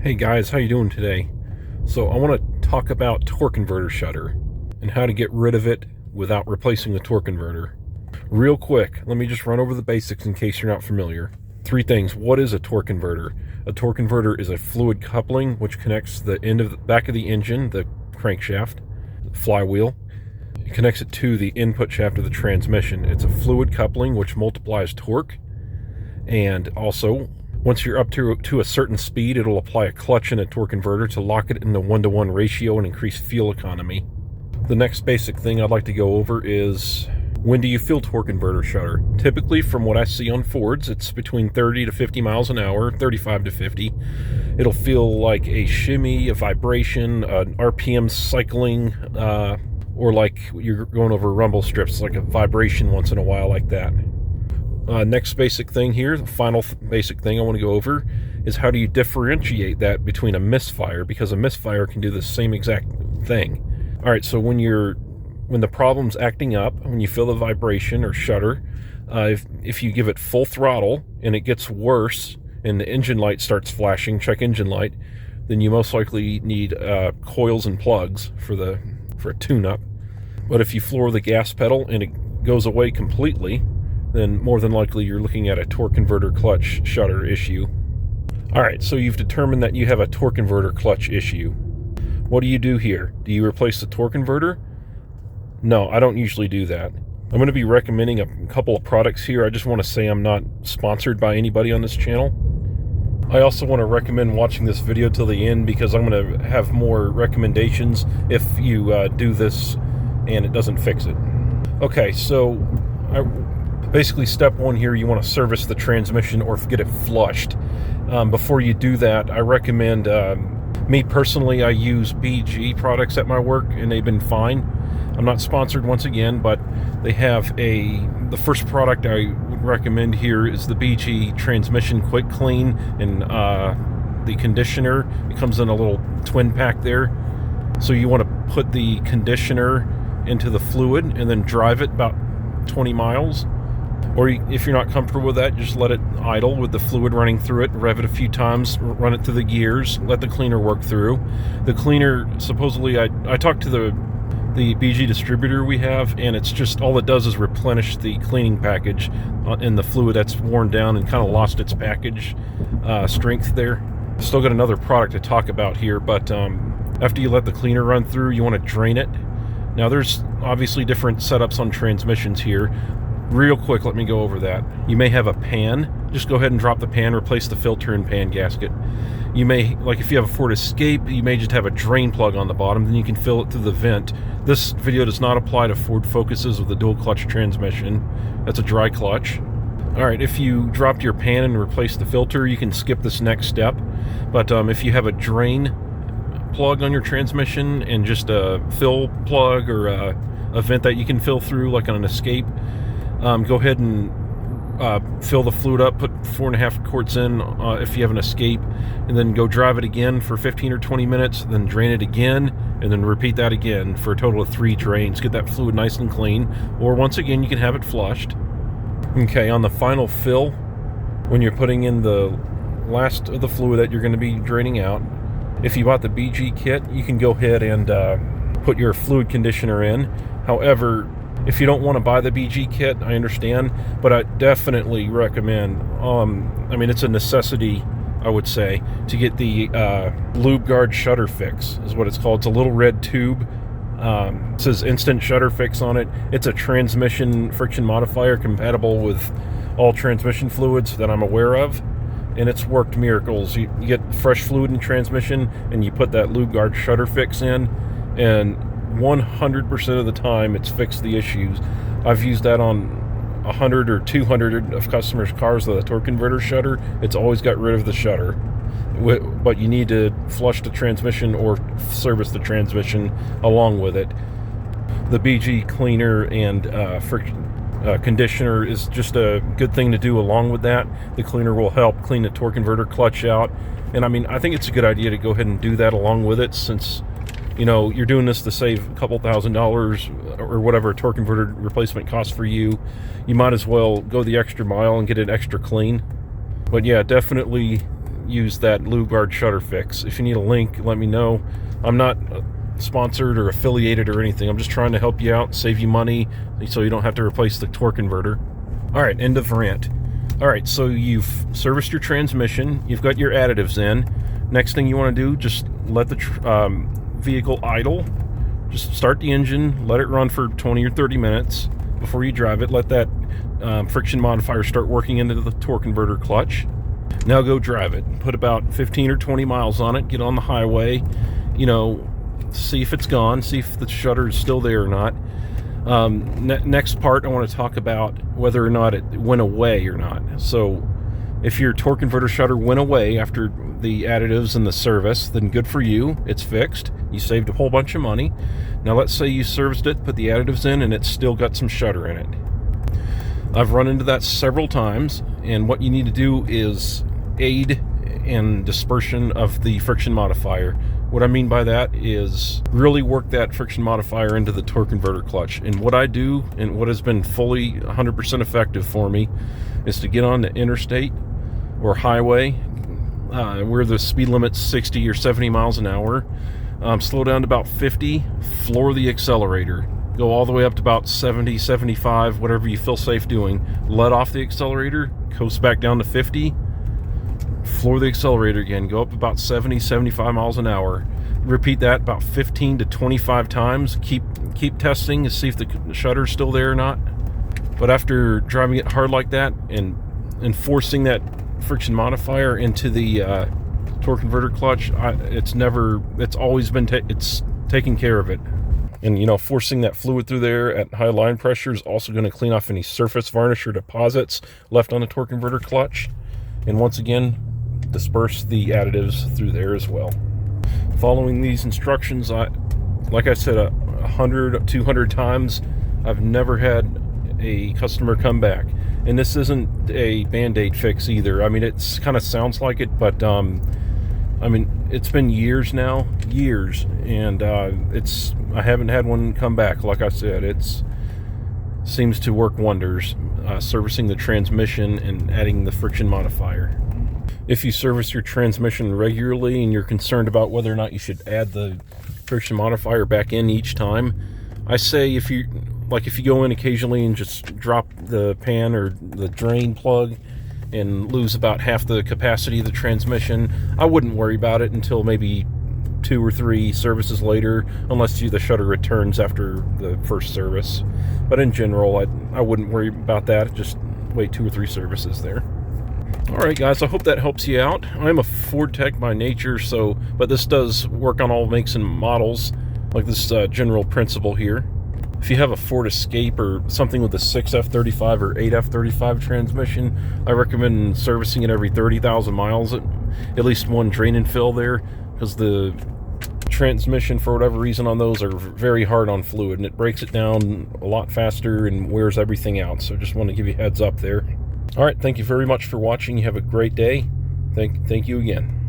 Hey guys, how you doing today? So I want to talk about torque converter shudder and how to get rid of it without replacing the torque converter. Real quick, let me just run over the basics in case you're not familiar. Three things. What is a torque converter? A torque converter is a fluid coupling which connects the end of the back of the engine, the crankshaft, flywheel. It connects it to the input shaft of the transmission. It's a fluid coupling which multiplies torque, and also once you're up to a certain speed, it'll apply a clutch and a torque converter to lock it in the 1-to-1 ratio and increase fuel economy. The next basic thing I'd like to go over is, when do you feel torque converter shudder? Typically, from what I see on Fords, it's between 30 to 50 miles an hour, 35 to 50. It'll feel like a shimmy, a vibration, an RPM cycling, or like you're going over rumble strips, like a vibration once in a while like that. Next basic thing here, the final basic thing I want to go over is how do you differentiate that between a misfire, because a misfire can do the same exact thing. All right, so when the problem's acting up, when you feel the vibration or shudder, if you give it full throttle and it gets worse and the engine light starts flashing, check engine light, then you most likely need coils and plugs for a tune-up. But if you floor the gas pedal and it goes away completely, then more than likely you're looking at a torque converter clutch shudder issue. All right, so you've determined that you have a torque converter clutch issue. What do you do here? Do you replace the torque converter? No, I don't usually do that. I'm going to be recommending a couple of products here. I just want to say I'm not sponsored by anybody on this channel. I also want to recommend watching this video till the end because I'm going to have more recommendations if you do this and it doesn't fix it. Okay, so basically, step one here, you want to service the transmission or get it flushed. Before you do that, I recommend, me personally, I use BG products at my work, and they've been fine. I'm not sponsored once again, but they have the first product I would recommend here is the BG Transmission Quick Clean, and the conditioner. It comes in a little twin pack there. So you want to put the conditioner into the fluid and then drive it about 20 miles. Or if you're not comfortable with that, just let it idle with the fluid running through it, rev it a few times, run it through the gears, let the cleaner work through. The cleaner, supposedly, I talked to the BG distributor we have, and it's just, all it does is replenish the cleaning package in the fluid that's worn down and kind of lost its package strength there. Still got another product to talk about here, but after you let the cleaner run through, you want to drain it. Now, there's obviously different setups on transmissions here. Real quick, let me go over that. You may have a pan. Just go ahead and drop the pan, replace the filter and pan gasket. You may, like if you have a Ford Escape, you may just have a drain plug on the bottom, then you can fill it through the vent. This video does not apply to Ford Focuses with a dual clutch transmission. That's a dry clutch. All right, if you dropped your pan and replaced the filter, you can skip this next step. But if you have a drain plug on your transmission and just a fill plug or a vent that you can fill through, like on an Escape, go ahead and fill the fluid up, put 4.5 quarts in if you have an Escape, and then go drive it again for 15 or 20 minutes, then drain it again, and then repeat that again for a total of 3 drains. Get that fluid nice and clean, or once again, you can have it flushed. Okay, on the final fill, when you're putting in the last of the fluid that you're going to be draining out, if you bought the BG kit, you can go ahead and put your fluid conditioner in. However, if you don't want to buy the BG kit, I understand, but I definitely recommend, I mean, it's a necessity, I would say, to get the Lube Guard Shudder Fix, is what it's called. It's a little red tube. It says Instant Shudder Fix on it. It's a transmission friction modifier compatible with all transmission fluids that I'm aware of, and it's worked miracles. You get fresh fluid in transmission, and you put that Lube Guard Shudder Fix in, and 100% of the time it's fixed the issues. I've used that on 100 or 200 of customers' cars with a torque converter shudder. It's always got rid of the shudder, but you need to flush the transmission or service the transmission along with it. The BG cleaner and conditioner is just a good thing to do along with that. The cleaner will help clean the torque converter clutch out, and I mean, I think it's a good idea to go ahead and do that along with it, since you know, you're doing this to save a couple $1,000s or whatever a torque converter replacement costs for you. You might as well go the extra mile and get it extra clean. But yeah, definitely use that Lugard Shudder fix. If you need a link, let me know. I'm not sponsored or affiliated or anything. I'm just trying to help you out, save you money, so you don't have to replace the torque converter. All right, end of rant. All right, so you've serviced your transmission, you've got your additives in. Next thing you want to do, just let the vehicle idle. Just start the engine, let it run for 20 or 30 minutes before you drive it. Let that friction modifier start working into the torque converter clutch. Now go drive it. Put about 15 or 20 miles on it. Get on the highway. You know, see if it's gone. See if the shudder is still there or not. Next part, I want to talk about whether or not it went away or not. So if your torque converter shudder went away after the additives and the service, then good for you. It's fixed. You saved a whole bunch of money. Now let's say you serviced it, put the additives in, and it's still got some shudder in it. I've run into that several times, and what you need to do is aid in dispersion of the friction modifier. What I mean by that is really work that friction modifier into the torque converter clutch. And what I do, and what has been fully 100% effective for me, is to get on the interstate or highway where the speed limit's 60 or 70 miles an hour. Slow down to about 50, floor the accelerator. Go all the way up to about 70, 75, whatever you feel safe doing. Let off the accelerator, coast back down to 50, floor the accelerator again, go up about 70, 75 miles an hour. Repeat that about 15 to 25 times. Keep testing to see if the shudder's still there or not. But after driving it hard like that and forcing that friction modifier into the torque converter clutch, it's always been it's taking care of it. And you know, forcing that fluid through there at high line pressure is also going to clean off any surface varnish or deposits left on the torque converter clutch. And once again, disperse the additives through there as well. Following these instructions, like I said, 100, 200 times, I've never had a customer come back. And this isn't a Band-Aid fix either. I mean, it kind of sounds like it, but I mean, it's been years now, and I haven't had one come back. Like I said, it seems to work wonders, servicing the transmission and adding the friction modifier. If you service your transmission regularly and you're concerned about whether or not you should add the friction modifier back in each time, I say if you go in occasionally and just drop the pan or the drain plug and lose about half the capacity of the transmission, I wouldn't worry about it until maybe 2 or 3 services later, unless the shudder returns after the first service. But in general, I wouldn't worry about that. Just wait 2 or 3 services there. Alright guys, I hope that helps you out. I'm a Ford tech by nature, but this does work on all makes and models, like this general principle here. If you have a Ford Escape or something with a 6F35 or 8F35 transmission, I recommend servicing it every 30,000 miles, at least one drain and fill there, because the transmission, for whatever reason, on those are very hard on fluid, and it breaks it down a lot faster and wears everything out. So just want to give you a heads up there. All right, thank you very much for watching. You have a great day. Thank you again.